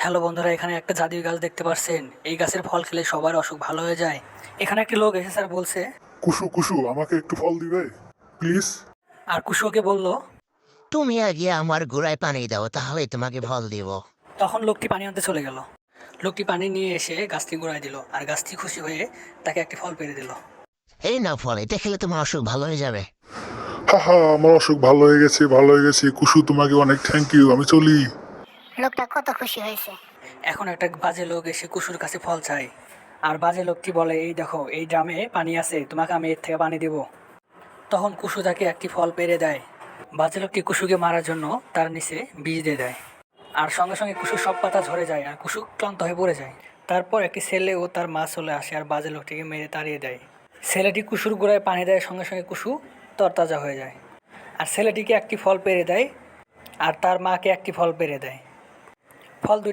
Hello বন্ধুরা, এখানে একটা জাদুই গাছ দেখতে পাচ্ছেন। এই গাছের ফল খেলে সবার অসুখ ভালো হয়ে যায়। এখানে একটি লোক এসে স্যার বলছে, কুসু কুসু আমাকে একটু ফল দিবে প্লিজ। আর কুশু ওকে বলল। তুমি আগে আমার গোড়ায় পানি দাও, তাহলে তোমাকে ফল দিব। তখন লোকটি পানি আনতে চলে গেল। লোকটি পানি নিয়ে এসে গাছটি গোড়ায় দিল, আর গাছটি খুশি হয়ে তাকে একটি ফল পেড়ে দিল। এই নাও ফল, এটা খেলে তোমার অসুখ ভালো হয়ে যাবে। হাহা, আমার অসুখ ভালো হয়ে গেছে, ভালো হয়ে গেছে। কুসু তোমাকে অনেক থ্যাংক ইউ, আমি চলি। লোকটা কত খুশি হয়েছে। এখন একটা বাজে লোক এসে কুশুর কাছে ফল চায়। আর বাজে লোকটি বলে, এই দেখো, এই ড্রামে পানি আছে, তোমাকে আমি এর থেকে পানি দেব। তখন কুশু তাকে একটি ফল পেড়ে দেয়। বাজে লোকটি কুশুকে মারার জন্য তার নিচে বিষ দিয়ে দেয়। আর সঙ্গে সঙ্গে কুসুর সব পাতা ঝরে যায়, আর কুসু ক্লান্ত হয়ে পড়ে যায়। তারপর একটি ছেলে ও তার মা চলে আসে, আর বাজে লোকটিকে মেরে তাড়িয়ে দেয়। ছেলেটি কুসুর গোড়ায় পানি দেয়, সঙ্গে সঙ্গে কুসু তরতাজা হয়ে যায়। আর ছেলেটিকে একটি ফল পেড়ে দেয়, আর তার মাকে একটি ফল পেড়ে দেয়। ফল